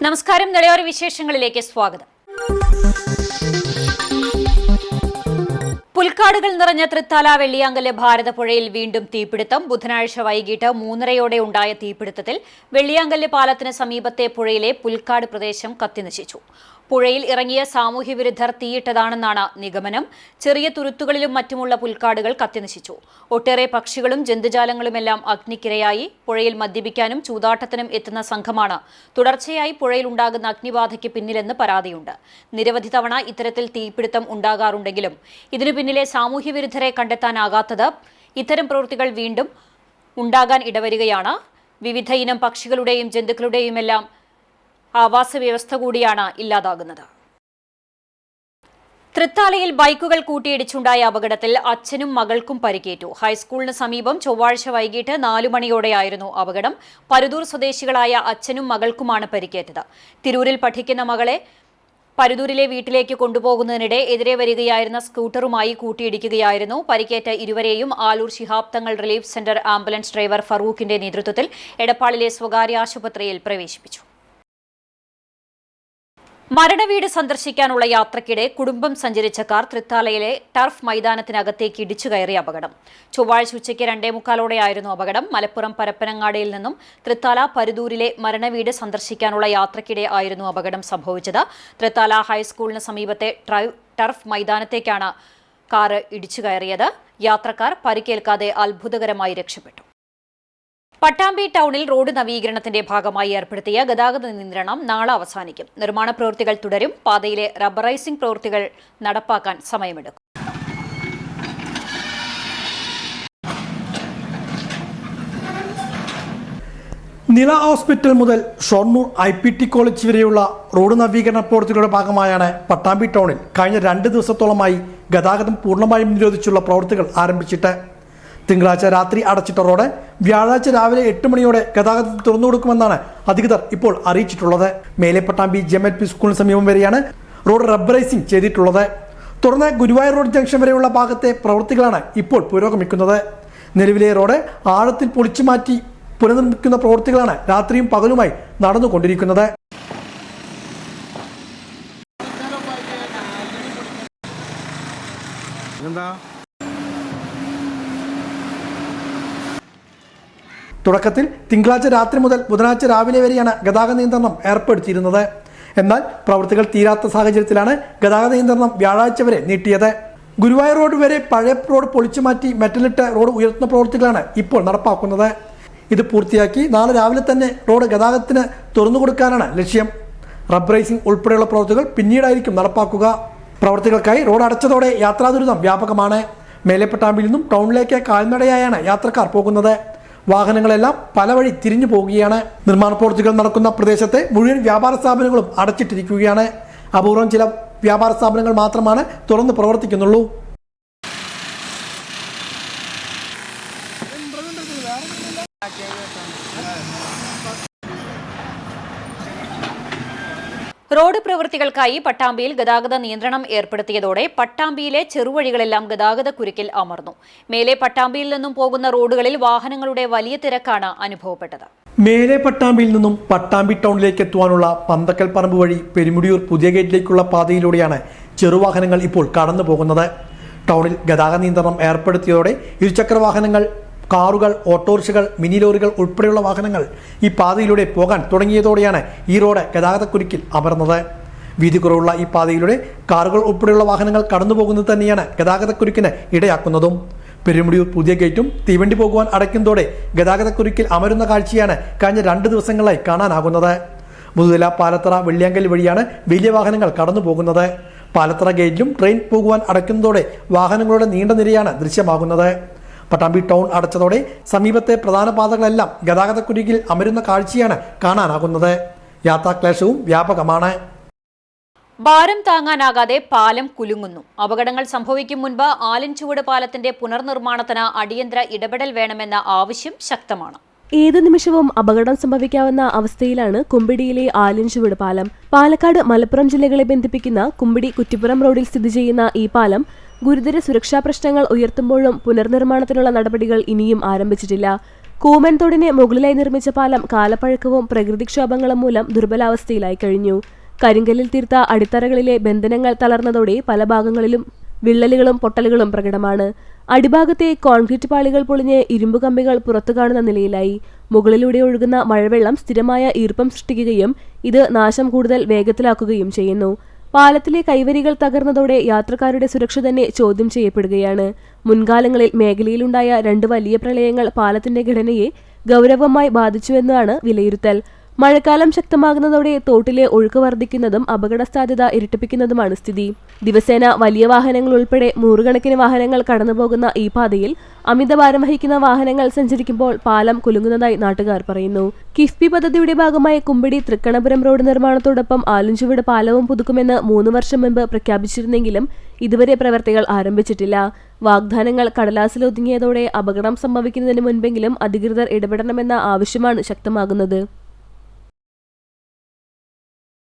നമസ്കാരം. നിളയോര വിശേഷങ്ങളിലേക്ക് സ്വാഗതം. പുൽക്കാടുകൾ നിറഞ്ഞ തൃത്താല വെള്ളിയാങ്കല്ല് ഭാരതപ്പുഴയിൽ വീണ്ടും തീപിടുത്തം. ബുധനാഴ്ച വൈകിട്ട് 3:30 ഉണ്ടായ തീപിടുത്തത്തിൽ വെള്ളിയാങ്കല്ല് പാലത്തിന് സമീപത്തെ പുഴയിലെ പുൽക്കാട് പ്രദേശം കത്തിനശിച്ചു. പുഴയിൽ ഇറങ്ങിയ സാമൂഹ്യവിരുദ്ധർ തീയിട്ടതാണെന്നാണ് നിഗമനം. ചെറിയ തുരുത്തുകളിലും മറ്റുമുള്ള പുൽക്കാടുകൾ കത്തിനശിച്ചു. ഒട്ടേറെ പക്ഷികളും ജന്തുജാലങ്ങളുമെല്ലാം അഗ്നിക്കിരയായി. പുഴയിൽ മദ്യപിക്കാനും ചൂതാട്ടത്തിനും എത്തുന്ന സംഘമാണ് തുടർച്ചയായി പുഴയിൽ ഉണ്ടാകുന്ന അഗ്നിബാധയ്ക്ക് പിന്നിലെന്ന് പരാതിയുണ്ട്. നിരവധി തവണ ഇത്തരത്തിൽ തീപിടുത്തം ഉണ്ടാകാറുണ്ടെങ്കിലും ഇതിനു പിന്നിലെ സാമൂഹ്യവിരുദ്ധരെ കണ്ടെത്താനാകാത്തത് ഇത്തരം പ്രവൃത്തികൾ വീണ്ടും ഉണ്ടാകാൻ ഇടവരികയാണ്. വിവിധ ഇനം പക്ഷികളുടെയും ജന്തുക്കളുടെയുമെല്ലാം ആവാസ വ്യവസ്ഥ കൂടിയാണ് ഇല്ലാതാകുന്നത്. തൃത്താലയിൽ ബൈക്കുകൾ കൂട്ടിയിടിച്ചുണ്ടായ അപകടത്തിൽ അച്ഛനും മകൾക്കും പരിക്കേറ്റു. ഹൈസ്കൂളിന് സമീപം ചൊവ്വാഴ്ച വൈകിട്ട് 4 മണിയോടെയായിരുന്നു അപകടം. പരുതൂർ സ്വദേശികളായ അച്ഛനും മകൾക്കുമാണ് പരിക്കേറ്റത്. തിരൂരിൽ പഠിക്കുന്ന മകളെ പരുതൂരിലെ വീട്ടിലേക്ക് കൊണ്ടുപോകുന്നതിനിടെ എതിരെ വരികയായിരുന്ന സ്കൂട്ടറുമായി കൂട്ടിയിടിക്കുകയായിരുന്നു. പരിക്കേറ്റ ഇരുവരെയും Alur Shihab Thangal relief centre ambulance driver ഫറൂഖിന്റെ നേതൃത്വത്തിൽ എടപ്പാളിലെ സ്വകാര്യ ആശുപത്രിയിൽ പ്രവേശിപ്പിച്ചു. മരണവീട് സന്ദർശിക്കാനുള്ള യാത്രയ്ക്കിടെ കുടുംബം സഞ്ചരിച്ച കാർ തൃത്താലയിലെ ടർഫ് മൈതാനത്തിനകത്തേക്ക് ഇടിച്ചു കയറിയ അപകടം. ചൊവ്വാഴ്ച ഉച്ചയ്ക്ക് 2:45 അപകടം. മലപ്പുറം പരപ്പനങ്ങാടിയിൽ നിന്നും തൃത്താല പരുതൂരിലെ മരണവീട് സന്ദർശിക്കാനുള്ള യാത്രയ്ക്കിടെ ആയിരുന്നു അപകടം സംഭവിച്ചത്. തൃത്താല ഹൈസ്കൂളിന് സമീപത്തെ ടർഫ് മൈതാനത്തേക്കാണ് കാർ ഇടിച്ചു കയറിയത്. യാത്രക്കാർ പരിക്കേൽക്കാതെ അത്ഭുതകരമായി രക്ഷപ്പെട്ടു. പട്ടാമ്പി ടൗണിൽ റോഡ് നവീകരണത്തിന്റെ ഭാഗമായി ഏർപ്പെടുത്തിയ ഗതാഗത നിയന്ത്രണം നാളെ അവസാനിക്കും. നിർമ്മാണ പ്രവൃത്തികൾ തുടരും. പാതയിലെ റബ്ബറൈസിംഗ് പ്രവൃത്തികൾ നടപ്പാക്കാൻ സമയമെടുക്കും. നില ഹോസ്പിറ്റൽ മുതൽ ഷൊർണൂർ IPT കോളേജ് വരെയുള്ള റോഡ് നവീകരണ പ്രവൃത്തികളുടെ ഭാഗമായാണ് പട്ടാമ്പി ടൗണിൽ കഴിഞ്ഞ 2 ദിവസത്തോളമായി ഗതാഗതം പൂർണ്ണമായും നിരോധിച്ചുള്ള പ്രവൃത്തികൾ ആരംഭിച്ചിട്ട്. തിങ്കളാഴ്ച രാത്രി അടച്ചിട്ട റോഡ് വ്യാഴാഴ്ച രാവിലെ 8 മണിയോടെ ഗതാഗതം തുറന്നു കൊടുക്കുമെന്നാണ് അധികൃതർ ഇപ്പോൾ അറിയിച്ചിട്ടുള്ളത്. മേലെ പട്ടാമ്പി GMLP സ്കൂളിന് സമീപം വരെയാണ് റോഡ് റബ്ബറൈസിംഗ് ചെയ്തിട്ടുള്ളത്. തുടർന്ന് ഗുരുവായൂർ റോഡ് ജംഗ്ഷൻ വരെയുള്ള ഭാഗത്തെ പ്രവൃത്തികളാണ് ഇപ്പോൾ പുരോഗമിക്കുന്നത്. നിലവിലെ റോഡ് ആഴത്തിൽ പൊളിച്ചു മാറ്റി പുനർനിർമ്മിക്കുന്ന പ്രവൃത്തികളാണ് രാത്രിയും പകലുമായി നടന്നുകൊണ്ടിരിക്കുന്നത്. തുടക്കത്തിൽ തിങ്കളാഴ്ച രാത്രി മുതൽ ബുധനാഴ്ച രാവിലെ വരെയാണ് ഗതാഗത നിയന്ത്രണം ഏർപ്പെടുത്തിയിരുന്നത്. എന്നാൽ പ്രവൃത്തികൾ തീരാത്ത സാഹചര്യത്തിലാണ് ഗതാഗത നിയന്ത്രണം വ്യാഴാഴ്ച വരെ നീട്ടിയത്. ഗുരുവായൂർ റോഡ് വരെ പഴയ റോഡ് പൊളിച്ചു മാറ്റി മെറ്റലിട്ട് റോഡ് ഉയർത്തുന്ന പ്രവൃത്തികളാണ് ഇപ്പോൾ നടപ്പാക്കുന്നത്. ഇത് പൂർത്തിയാക്കി നാളെ രാവിലെ തന്നെ റോഡ് ഗതാഗതത്തിന് തുറന്നു കൊടുക്കാനാണ് ലക്ഷ്യം. റബ്ബറൈസിംഗ് ഉൾപ്പെടെയുള്ള പ്രവൃത്തികൾ പിന്നീടായിരിക്കും നടപ്പാക്കുക. പ്രവൃത്തികൾക്കായി റോഡ് അടച്ചതോടെ യാത്രാദുരിതം വ്യാപകമാണ്. മേലെ പട്ടാമ്പിയിൽ നിന്നും ടൗണിലേക്ക് കാൽനടയായാണ് യാത്രക്കാർ പോകുന്നത്. വാഹനങ്ങളെല്ലാം പല വഴി തിരിഞ്ഞു പോവുകയാണ്. നിർമ്മാണ പ്രവൃത്തികൾ നടക്കുന്ന പ്രദേശത്തെ മുഴുവൻ വ്യാപാര സ്ഥാപനങ്ങളും അടച്ചിട്ടിരിക്കുകയാണ്. അപൂർവം ചില വ്യാപാര സ്ഥാപനങ്ങൾ മാത്രമാണ് തുറന്ന് പ്രവർത്തിക്കുന്നുള്ളൂ. റോഡ് പ്രവൃത്തികൾക്കായി പട്ടാമ്പിയിൽ ഗതാഗത നിയന്ത്രണം ഏർപ്പെടുത്തിയതോടെ പട്ടാമ്പിയിലെ ചെറുവഴികളെല്ലാം ഗതാഗത കുരുക്കിൽ അമർന്നു. മേലെ പട്ടാമ്പിയിൽ നിന്നും പോകുന്ന റോഡുകളിൽ വാഹനങ്ങളുടെ വലിയ തിരക്കാണ് അനുഭവപ്പെട്ടത്. മേലെ പട്ടാമ്പിയിൽ നിന്നും പട്ടാമ്പി ടൗണിലേക്ക് എത്തുവാനുള്ള പന്തക്കൽ പറമ്പ് വഴി പെരുമുടിയൂർ പുതിയ ഗേറ്റിലേക്കുള്ള പാതയിലൂടെയാണ് ചെറുവാഹനങ്ങൾ ഇപ്പോൾ കടന്നു പോകുന്നത്. ടൗണിൽ ഗതാഗത നിയന്ത്രണം ഏർപ്പെടുത്തിയതോടെ ഇരുചക്ര വാഹനങ്ങൾ, കാറുകൾ, ഓട്ടോറിക്ഷകൾ, മിനി ലോറികൾ ഉൾപ്പെടെയുള്ള വാഹനങ്ങൾ ഈ പാതയിലൂടെ പോകാൻ തുടങ്ങിയതോടെയാണ് ഈ റോഡ് ഗതാഗതക്കുരുക്കിൽ അമർന്നത്. വീതി കുറവുള്ള ഈ പാതയിലൂടെ കാറുകൾ ഉൾപ്പെടെയുള്ള വാഹനങ്ങൾ കടന്നുപോകുന്നത് തന്നെയാണ് ഗതാഗതക്കുരുക്കിന് ഇടയാക്കുന്നതും. പെരുമുടിയൂർ പുതിയ ഗേറ്റും തീവണ്ടി പോകുവാൻ അടയ്ക്കുന്നതോടെ ഗതാഗതക്കുരുക്കിൽ അമരുന്ന കാഴ്ചയാണ് കഴിഞ്ഞ 2 ദിവസങ്ങളായി കാണാനാകുന്നത്. മുതുതല, പാലത്തറ, വെള്ളിയാങ്കല്ല് വഴിയാണ് വലിയ വാഹനങ്ങൾ കടന്നു പോകുന്നത്. പാലത്തറ ഗേറ്റിലും ട്രെയിൻ പോകുവാൻ അടയ്ക്കുന്നതോടെ വാഹനങ്ങളുടെ നീണ്ട നിരയാണ് ദൃശ്യമാകുന്നത്. പട്ടാമ്പി ടൗൺ അടച്ചതോടെ സമീപത്തെ പ്രധാന പാതകളെല്ലാം ഗതാഗതക്കുരുക്കിൽ അമരുന്ന കാഴ്ചയാണ് കാണാനാകുന്നത്. യാത്രാക്ലേശവും വ്യാപകമാണ്. ഭാരം താങ്ങാനാകാതെ പാലം കുലുങ്ങുന്നു. അപകടങ്ങൾ സംഭവിക്കും മുൻപ് ആലിൻചുവട് പാലത്തിന്റെ പുനർനിർമ്മാണത്തിന് അടിയന്തര ഇടപെടൽ വേണമെന്ന ആവശ്യം ശക്തമാണ്. ഏത് നിമിഷവും അപകടം സംഭവിക്കാവുന്ന അവസ്ഥയിലാണ് കുമ്പിടിയിലെ ആലിൻചുവട് പാലം. പാലക്കാട്, മലപ്പുറം ജില്ലകളെ ബന്ധിപ്പിക്കുന്ന കുമ്പിടി കുറ്റിപ്പുറം റോഡിൽ സ്ഥിതി ചെയ്യുന്ന ഈ പാലം ഗുരുതര സുരക്ഷാ പ്രശ്നങ്ങൾ ഉയർത്തുമ്പോഴും പുനർനിർമ്മാണത്തിനുള്ള നടപടികൾ ഇനിയും ആരംഭിച്ചിട്ടില്ല. കൂമൻ തോടിന് മുകളിലായി നിർമ്മിച്ച പാലം കാലപ്പഴക്കവും പ്രകൃതിക്ഷോഭങ്ങളും മൂലം ദുർബലാവസ്ഥയിലായി കഴിഞ്ഞു. കരിങ്കല്ലിൽ തീർത്ത അടിത്തറകളിലെ ബന്ധനങ്ങൾ തളർന്നതോടെ പല ഭാഗങ്ങളിലും വിള്ളലുകളും പൊട്ടലുകളും പ്രകടമാണ്. അടിഭാഗത്തെ കോൺക്രീറ്റ് പാളികൾ പൊളിഞ്ഞ് ഇരുമ്പു കമ്പികൾ പുറത്തു കാണുന്ന നിലയിലായി. മുകളിലൂടെ ഒഴുകുന്ന മഴവെള്ളം സ്ഥിരമായ ഈർപ്പം സൃഷ്ടിക്കുകയും ഇത് നാശം കൂടുതൽ വേഗത്തിലാക്കുകയും ചെയ്യുന്നു. പാലത്തിലെ കൈവരികൾ തകർന്നതോടെ യാത്രക്കാരുടെ സുരക്ഷ തന്നെ ചോദ്യം ചെയ്യപ്പെടുകയാണ്. മുൻകാലങ്ങളിൽ മേഖലയിലുണ്ടായ 2 വലിയ പ്രളയങ്ങൾ പാലത്തിന്റെ ഘടനയെ ഗൗരവമായി ബാധിച്ചുവെന്നാണ് വിലയിരുത്തൽ. മഴക്കാലം ശക്തമാകുന്നതോടെ തോട്ടിലെ ഒഴുക്ക് വർദ്ധിക്കുന്നതും അപകട സാധ്യത ഇരട്ടിപ്പിക്കുന്നതുമാണ് സ്ഥിതി. ദിവസേന വലിയ വാഹനങ്ങൾ ഉൾപ്പെടെ നൂറുകണക്കിന് വാഹനങ്ങൾ കടന്നുപോകുന്ന ഈ പാതയിൽ അമിതഭാരം വഹിക്കുന്ന വാഹനങ്ങൾ സഞ്ചരിക്കുമ്പോൾ പാലം കുലുങ്ങുന്നതായി നാട്ടുകാർ പറയുന്നു. കിഫ്ബി പദ്ധതിയുടെ ഭാഗമായി കുമ്പിടി തൃക്കണപുരം റോഡ് നിർമ്മാണത്തോടൊപ്പം ആലിൻചുവട് പാലവും പുതുക്കുമെന്ന് 3 വർഷം മുമ്പ് പ്രഖ്യാപിച്ചിരുന്നെങ്കിലും ഇതുവരെ പ്രവർത്തികൾ ആരംഭിച്ചിട്ടില്ല. വാഗ്ദാനങ്ങൾ കടലാസിലൊതുങ്ങിയതോടെ അപകടം സംഭവിക്കുന്നതിന് മുൻപെങ്കിലും അധികൃതർ ഇടപെടണമെന്ന ആവശ്യമാണ് ശക്തമാകുന്നത്.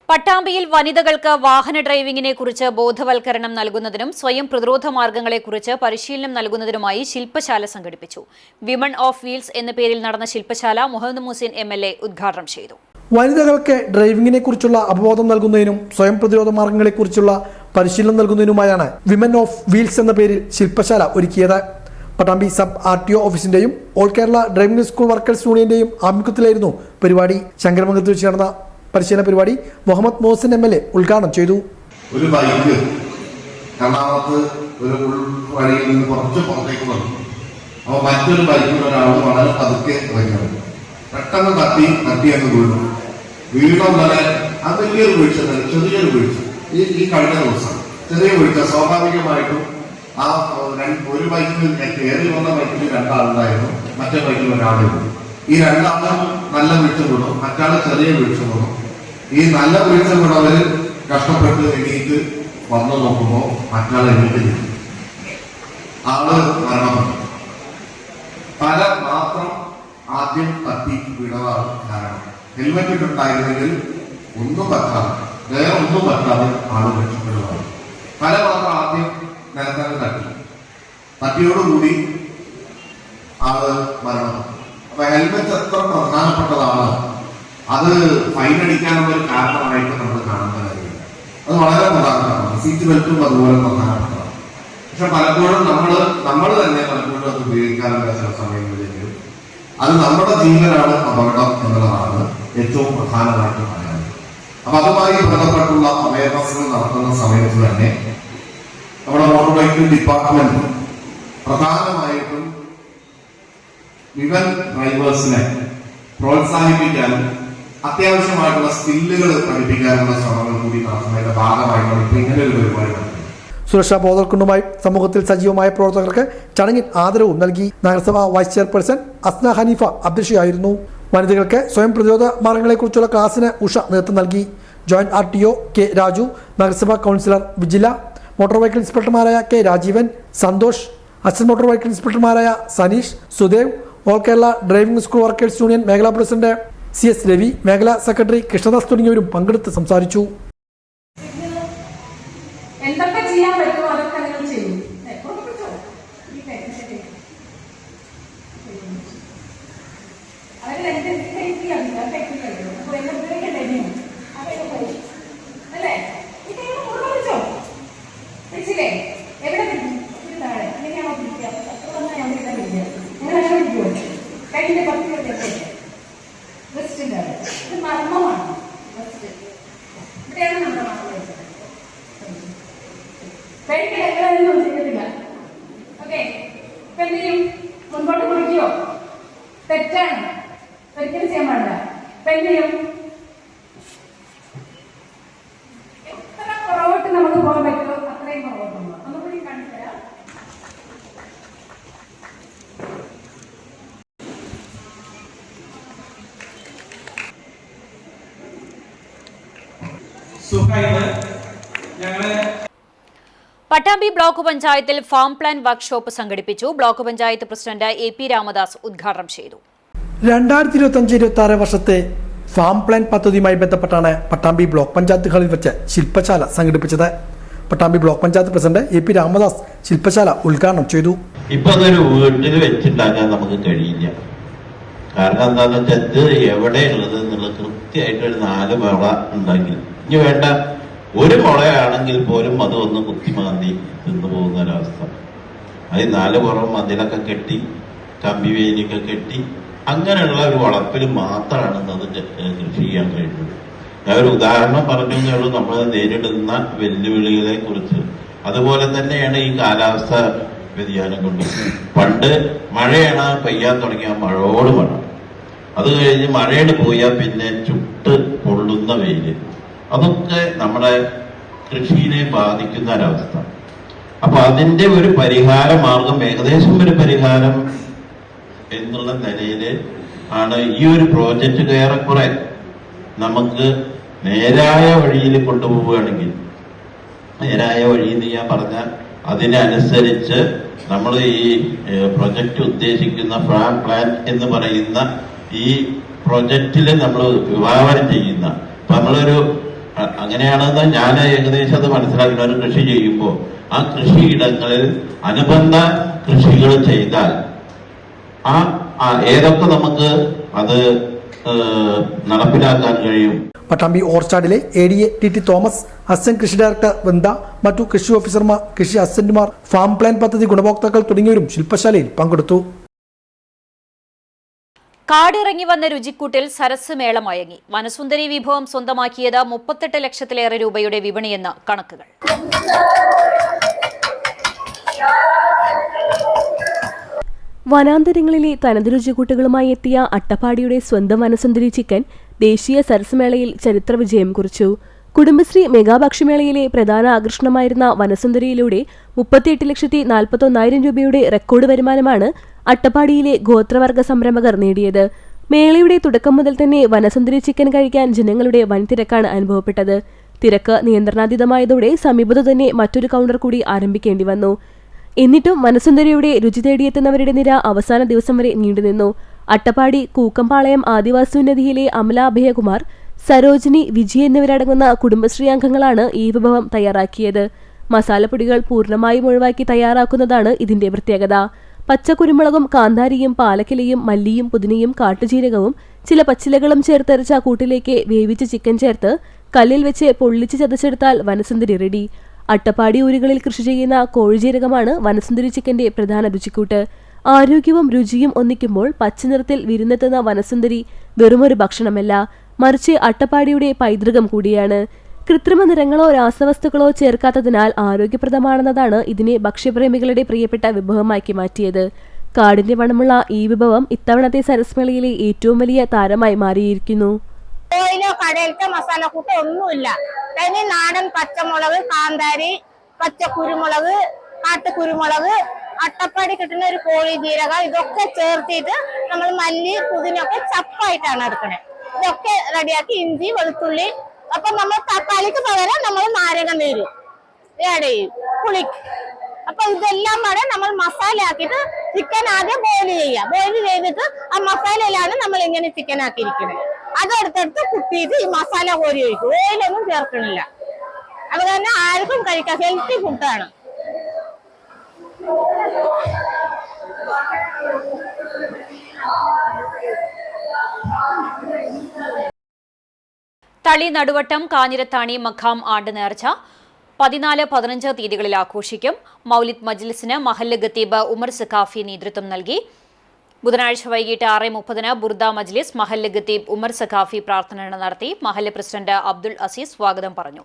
പട്ടാമ്പിയിൽ വനിതകൾക്ക് വാഹന ഡ്രൈവിംഗിനെ കുറിച്ച് ബോധവൽക്കരണം നൽകുന്നതിനും സ്വയം പ്രതിരോധ മാർഗങ്ങളെക്കുറിച്ച് പരിശീലനം നൽകുന്നതിനുമായി ശില്പശാല സംഘടിപ്പിച്ചു. വിമൺ ഓഫ് വീൽസ് എന്ന പേരിൽ നടന്ന ശില്പശാല മുഹമ്മദ് മുഹസിൻ MLA ഉദ്ഘാടനം ചെയ്തു. വനിതകൾക്ക് ഡ്രൈവിംഗിനെ കുറിച്ചുള്ള അവബോധം നൽകുന്നതിനും സ്വയം പ്രതിരോധ മാർഗങ്ങളെക്കുറിച്ചുള്ള പരിശീലനം നൽകുന്നതിനുമായാണ് വിമൻ ഓഫ് വീൽസ് എന്ന പേരിൽ ശില്പശാല ഒരുക്കിയത്. പട്ടാമ്പി സബ് RTO ഓഫീസിന്റെയും all Kerala driving school workers യൂണിയന്റെയും ആഭിമുഖ്യത്തിലായിരുന്നു പരിപാടി. ശങ്കരമംഗലത്ത് വെച്ച് നടന്ന പരിശീലന പരിപാടി മുഹമ്മദ് മോഹസിൻ MLA ഉദ്ഘാടനം ചെയ്തു. ഒരു ബൈക്ക് രണ്ടാമത്തെ ഒരു വഴിയിൽ നിന്ന് കുറച്ച് പുറത്തേക്ക് വന്നു. അപ്പോൾ മറ്റൊരു ബൈക്കിൽ ഒരാൾ വളരെ പതുക്കെ വരുന്നത് പെട്ടെന്ന് തട്ടി അങ്ങ് വീണു. വീണുള്ളത് അത് വലിയൊരു വീഴ്ച തന്നെ, ചെറിയൊരു വീഴ്ച. ഈ കഴിഞ്ഞ ദിവസം ചെറിയ വീഴ്ച. സ്വാഭാവികമായിട്ടും ആ ഒരു ബൈക്കിൽ കയറി വന്ന ബൈക്കിൽ 2 ആളുണ്ടായിരുന്നു, മറ്റേ ബൈക്കിൽ ഒരാളുണ്ട്. ഈ 2 ആളും നല്ല വീഴ്ച വീണു, മറ്റാള് ചെറിയ വീഴ്ച വീണു. ഈ നല്ല വീഴ്ച വീണവര് കഷ്ടപ്പെട്ട് എണീറ്റ് വന്നു നോക്കുമ്പോൾ മറ്റാൾ എണീറ്റില്ല, ആള് മരണപ്പെട്ടു. തല മാത്രം ആദ്യം തട്ടി വീണതാണ് കാരണം. ഹെൽമെറ്റ് ഇട്ടുണ്ടായിരുന്നെങ്കിൽ ഒന്നും പറ്റാതെ, വേറെ ഒന്നും പറ്റാതെ ആള് രക്ഷപ്പെടുന്നതാണ്. തല മാത്രം ആദ്യം നിലത്തന്നെ തട്ടിയോടുകൂടി ആള് മരണപ്പെട്ടു. അപ്പൊ ഹെൽമെറ്റ് എത്ര പ്രധാനപ്പെട്ടതാണ്, അത് ഫൈൻ അടിക്കാനുള്ള ഒരു കാരണമായിട്ട് നമ്മൾ കാണുന്ന കാര്യമില്ല. അത് വളരെ പ്രധാനമാണ്. സീറ്റ് ബെൽറ്റും അതുപോലെ പ്രധാനപ്പെട്ടതാണ്. പക്ഷെ പലപ്പോഴും നമ്മൾ തന്നെ പലപ്പോഴും അത് ഉപയോഗിക്കാനുള്ള ചില സമയങ്ങളിലെങ്കിലും അത് നമ്മുടെ ജീവനാണ് അപകടം എന്നുള്ളതാണ് ഏറ്റവും പ്രധാനമായിട്ട് പറയുന്നത്. അപ്പൊ അതുമായി ബന്ധപ്പെട്ടുള്ള അവയർനെസ്സുകൾ നടത്തുന്ന സമയത്ത് തന്നെ നമ്മുടെ മോട്ടോർ വെഹിക്കിൾ ഡിപ്പാർട്ട്മെന്റ് പ്രധാനമായിട്ടും വിമൻ ഡ്രൈവേഴ്സിനെ പ്രോത്സാഹിപ്പിക്കാനും അത്യാവശ്യമായിട്ടുള്ള സ്കില്ലുകൾ പഠിപ്പിക്കാനുള്ള ശ്രമങ്ങൾ കൂടി നടത്തുന്നതിന്റെ ഭാഗമായിട്ടാണ് ഇപ്പൊ ഇങ്ങനെ ഒരു പരിപാടി നടത്തുന്നത്. സുരക്ഷാ ബോധവൽക്കരണവുമായി സമൂഹത്തിൽ സജീവമായ പ്രവർത്തകർക്ക് ചടങ്ങിൽ ആദരവും നൽകി. നഗരസഭാ വൈസ് ചെയർപേഴ്സൺ അസ്ന ഹനീഫ അധ്യക്ഷയായിരുന്നു. വനിതകൾക്ക് സ്വയം പ്രതിരോധ മാർഗങ്ങളെക്കുറിച്ചുള്ള ക്ലാസിന് ഉഷ നേതൃത്വം നൽകി. ജോയിന്റ് RTO K രാജു, നഗരസഭാ കൗൺസിലർ വിജില, മോട്ടോർ വെഹിക്കിൾ ഇൻസ്പെക്ടർമാരായ K Rajeevan, Santhosh, assistant motor vehicle ഇൻസ്പെക്ടർമാരായ Saneesh, Sudev, all Kerala driving school workers union മേഖലാ പ്രസിഡന്റ് CS രവി, മേഖലാ സെക്രട്ടറി കൃഷ്ണദാസ് തുടങ്ങിയവരും പങ്കെടുത്ത് സംസാരിച്ചു. എന്തൊക്കെ ചെയ്യാൻ പറ്റുമോ അതൊക്കെ നിങ്ങൾ ചെയ്യും. എവിടെ താഴെ എങ്ങനെയാണോ കയ്യിന്റെ 10 വെസ്റ്റിന്റെ ഇത് മർമ്മമാണ്. വെസ്റ്റ് ഇവിടെയാണ് നമ്മുടെ മർമ്മം. പേടിക്കൽ എങ്ങനെയൊന്നും ചെയ്തിട്ടില്ല. ഓക്കെ, ഇപ്പൊ എന്ത് ചെയ്യും? മുൻപോട്ട് കുറിക്കോ? തെറ്റാണ്, ഒരിക്കലും ചെയ്യാൻ പാടില്ല. ഇപ്പൊ എന്ത് ചെയ്യും? എത്ര പുറകോട്ട് നമുക്ക് പോകാൻ പറ്റുമോ അത്രയും പുറകോട്ട് പോകാം. ഒന്നുകൂടി കാണിച്ചു തരാം. പട്ടാമ്പി ബ്ലോക്ക് പഞ്ചായത്തിൽ ഫാം പ്ലാൻ വർക്ക്ഷോപ്പ് സംഘടിപ്പിച്ചു. Block panchayat president AP Ramadas ഉദ്ഘാടനം ചെയ്തു. 2025-26 വർഷത്തെ ഫാം പ്ലാൻ പദ്ധതിയുമായി ബന്ധപ്പെട്ടാണ് പട്ടാമ്പി ബ്ലോക്ക് പഞ്ചായത്ത് ഹാളിൽ വെച്ച് ശില്പശാല സംഘടിപ്പിച്ചത്. Pattambi block panchayat president AP Ramadas ശില്പശാല ഉദ്ഘാടനം ചെയ്തു. ഇപ്പൊ അതൊരു വീട്ടിൽ വെച്ചുണ്ടാക്കാൻ നമുക്ക് കഴിയില്ല. കാരണം എന്താണെന്ന് വെച്ചാൽ ഇത് എവിടെയുള്ളത് എന്നുള്ളത് കൃത്യമായിട്ട് ഒരു 4 മുള ഉണ്ടാക്കി, ഇനി വേണ്ട ഒരു മുളയാണെങ്കിൽ പോലും അത് ഒന്ന് കുത്തിമാന്തി തിന്നു പോകുന്ന ഒരവസ്ഥ. അത് 4 പുറം മതിലൊക്കെ കെട്ടി കമ്പി വേലിയൊക്കെ കെട്ടി അങ്ങനെയുള്ള ഒരു വളപ്പിൽ മാത്രമാണ് അത് കൃഷി ചെയ്യാൻ കഴിയുന്നത്. ഞാൻ ഒരു ഉദാഹരണം പറഞ്ഞേ ഉള്ളൂ നമ്മൾ നേരിടുന്ന വെല്ലുവിളികളെ കുറിച്ച്. അതുപോലെ തന്നെയാണ് ഈ കാലാവസ്ഥ വ്യതിയാനം കൊണ്ട്. പണ്ട് മഴയാണ് പെയ്യാൻ തുടങ്ങിയ മഴയോട് മഴ, അത് കഴിഞ്ഞ് മഴയോട് പോയാൽ പിന്നെ ചുട്ട് പൊള്ളുന്ന വെയില്, അതൊക്കെ നമ്മുടെ കൃഷിയെ ബാധിക്കുന്ന ഒരവസ്ഥ. അപ്പൊ അതിന്റെ ഒരു പരിഹാര മാർഗം, ഏകദേശം ഒരു പരിഹാരം എന്നുള്ള നിലയിൽ ആണ് ഈ ഒരു പ്രോജക്റ്റ് ഏറെക്കുറെ നമുക്ക് നേരായ വഴിയിൽ കൊണ്ടുപോവുകയാണെങ്കിൽ, നേരായ വഴി എന്ന് ഞാൻ പറഞ്ഞാൽ അതിനനുസരിച്ച് നമ്മൾ ഈ പ്രൊജക്റ്റ് ഉദ്ദേശിക്കുന്ന ഫാം പ്ലാൻ എന്ന് പറയുന്ന ഈ പ്രൊജക്റ്റിൽ നമ്മൾ വിഭാവനം ചെയ്യുന്ന, അപ്പൊ നമ്മളൊരു അങ്ങനെയാണെന്ന് ഞാൻ ഏകദേശം അത് മനസ്സിലാക്കുന്ന ഒരു കൃഷി ചെയ്യുമ്പോൾ ആ കൃഷിയിടങ്ങളിൽ അനുബന്ധ കൃഷികൾ ചെയ്താൽ ഏതൊക്കെ നമുക്ക് അത് നടപ്പിലാക്കാൻ കഴിയും. പട്ടാമ്പി ഓർച്ചാർഡിലെ ADA TT തോമസ്, അസിസ്റ്റന്റ് കൃഷി ഡയറക്ടർ വൃന്ദ, മറ്റു കൃഷി ഓഫീസർമാർ, കൃഷി അസിസ്റ്റന്റുമാർ, ഫാം പ്ലാൻ പദ്ധതി ഗുണഭോക്താക്കൾ തുടങ്ങിയവരും ശില്പശാലയിൽ പങ്കെടുത്തു. കാടിറങ്ങി വന്ന രുചിക്കൂട്ടിൽ സരസ് മേളമയങ്ങി. വനസുന്ദരി വിഭവം സ്വന്തമാക്കിയത് 38 ലക്ഷത്തിലേറെ രൂപയുടെ വിപണിയെന്ന് കണക്കുകൾ. വനാന്തരങ്ങളിലെ തനത് രുചിക്കൂട്ടുകളുമായി എത്തിയ അട്ടപ്പാടിയുടെ സ്വന്തം വനസുന്ദരി ചിക്കൻ ദേശീയ സരസ് മേളയിൽ ചരിത്ര വിജയം കുറിച്ചു. കുടുംബശ്രീ മെഗാഭക്ഷ്യമേളയിലെ പ്രധാന ആകർഷണമായിരുന്ന വനസുന്ദരിയിലൂടെ 38,41,000 രൂപയുടെ റെക്കോർഡ് വരുമാനമാണ് അട്ടപ്പാടിയിലെ ഗോത്രവർഗ സംരംഭകർ നേടിയത്. മേളയുടെ തുടക്കം മുതൽ തന്നെ വനസുന്ദരി ചിക്കൻ കഴിക്കാൻ ജനങ്ങളുടെ വൻ തിരക്കാണ് അനുഭവപ്പെട്ടത്. തിരക്ക് നിയന്ത്രണാതീതമായതോടെ സമീപത്തു തന്നെ മറ്റൊരു കൗണ്ടർ കൂടി ആരംഭിക്കേണ്ടി വന്നു. എന്നിട്ടും വനസുന്ദരിയുടെ രുചി തേടിയെത്തുന്നവരുടെ നിര അവസാന ദിവസം വരെ നീണ്ടുനിന്നു. അട്ടപ്പാടി കൂക്കമ്പാളയം ആദിവാസി അമല അഭയകുമാർ, സരോജിനി, വിജി എന്നിവരടങ്ങുന്ന കുടുംബശ്രീ അംഗങ്ങളാണ് ഈ വിഭവം തയ്യാറാക്കിയത്. മസാലപ്പൊടികൾ പൂർണ്ണമായും ഒഴിവാക്കി തയ്യാറാക്കുന്നതാണ് ഇതിന്റെ പ്രത്യേകത. പച്ചക്കുരുമുളകും കാന്താരിയും പാലക്കിലയും മല്ലിയും പുതിനയും കാട്ടുജീരകവും ചില പച്ചിലകളും ചേർത്തരച്ച കൂട്ടിലേക്ക് വേവിച്ച ചിക്കൻ ചേർത്ത് കല്ലിൽ വെച്ച് പൊള്ളിച്ച് ചതച്ചെടുത്താൽ വനസുന്ദരി റെഡി. അട്ടപ്പാടി ഊരുകളിൽ കൃഷി ചെയ്യുന്ന കോഴിജീരകമാണ് വനസുന്ദരി ചിക്കന്റെ പ്രധാന രുചിക്കൂട്ട്. ആരോഗ്യവും രുചിയും ഒന്നിക്കുമ്പോൾ പച്ചനിറത്തിൽ വിരുന്നെത്തുന്ന വനസുന്ദരി വെറുമൊരു ഭക്ഷണമല്ല, മറിച്ച് അട്ടപ്പാടിയുടെ പൈതൃകം കൂടിയാണ്. കൃത്രിമ നിറങ്ങളോ രാസവസ്തുക്കളോ ചേർക്കാത്തതിനാൽ ആരോഗ്യപ്രദമാണെന്നതാണ് ഇതിനെ ഭക്ഷ്യപ്രേമികളുടെ പ്രിയപ്പെട്ട വിഭവമാക്കി മാറ്റിയത്. കാടിന്റെ മണമുള്ള ഈ വിഭവം ഇത്തവണത്തെ സരസ് മേളയിലെ ഏറ്റവും വലിയ താരമായി മാറിയിരിക്കുന്നു. ഓയിലോ കടയിലത്തെ മസാലക്കൂട്ട് ഒന്നുമില്ല. തനി നാടൻ പച്ചമുളക്, കാന്താരി, പച്ചക്കുരുമുളക്, കാട്ടുകുരുമുളക്, അട്ടപ്പാടി കിട്ടുന്ന ഒരു കോഴി ജീരകം, ഇതൊക്കെ ചേർത്തിട്ട് നമ്മൾ മല്ലി പുതിനൊക്കെ ചപ്പായിട്ടാണ് എടുക്കണേ. ഇതൊക്കെ റെഡിയാക്കി ഇഞ്ചി വെളുത്തുള്ളി, അപ്പൊ നമ്മൾ തക്കാളിക്ക് പകരം നമ്മൾ നാരങ്ങ നീര് ആഡ് ചെയ്യും, പുളി. അപ്പൊ ഇതെല്ലാം കൂടെ നമ്മൾ മസാല ആക്കിയിട്ട് ചിക്കൻ ആദ്യം ബോയിൽ ചെയ്യുക. ബോയിൽ ചെയ്തിട്ട് ആ മസാലയിലാണ് നമ്മൾ ഇങ്ങനെ ചിക്കൻ ആക്കിയിരിക്കുന്നത്. അതെടുത്തെടുത്ത് കുത്തിയിട്ട് ഈ മസാല കോരി ഒഴിക്കും. ഓയിലൊന്നും ചേർക്കണില്ല. അത് തന്നെ ആർക്കും കഴിക്കാം, ഹെൽത്തി ഫുഡാണ്. തളി, നടുവട്ടം, കാഞ്ഞിരത്താണി മഖാം ആണ്ട് നേർച്ച 14, 15 തീയതികളിൽ ആഘോഷിക്കും. മൗലിദ് മജ്ലിസിന് മഹല്ല് ഖത്തീബ് ഉമർ സഖാഫി നേതൃത്വം നൽകി. ബുധനാഴ്ച വൈകിട്ട് 6:30 ബുർദ മജ്ലിസ് മഹല്ല് ഖത്തീബ് ഉമർ സഖാഫി പ്രാർത്ഥന നടത്തി. മഹല്ല് പ്രസിഡന്റ് അബ്ദുൾ അസീസ് സ്വാഗതം പറഞ്ഞു.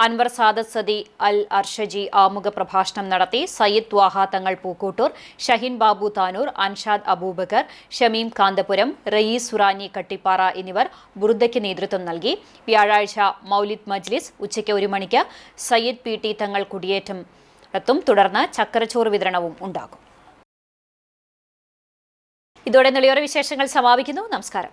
അൻവർ സാദത്ത് സദി അൽ അർഷജി ആമുഖ പ്രഭാഷണം നടത്തി. സയ്യിദ് ത്വാഹ തങ്ങൾ പൂക്കോട്ടൂർ, ഷഹീൻ ബാബു താനൂർ, അൻഷാദ് അബൂബക്കർ, ഷമീം കാന്തപുരം, റയീസ് സുറാനി കട്ടിപ്പാറ എന്നിവർ ബുർദയ്ക്ക് നേതൃത്വം നൽകി. വ്യാഴാഴ്ച മൗലിദ് മജ്ലിസ് ഉച്ചയ്ക്ക് 1 മണിക്ക് സയ്യിദ് PT തങ്ങൾ കുടിയേറ്റം എത്തും. തുടർന്ന് ചക്കരച്ചോറ് വിതരണവും ഉണ്ടാകും. ഇതോടെ നെളിയോര വിശേഷങ്ങൾ സമാപിക്കുന്നു. നമസ്കാരം.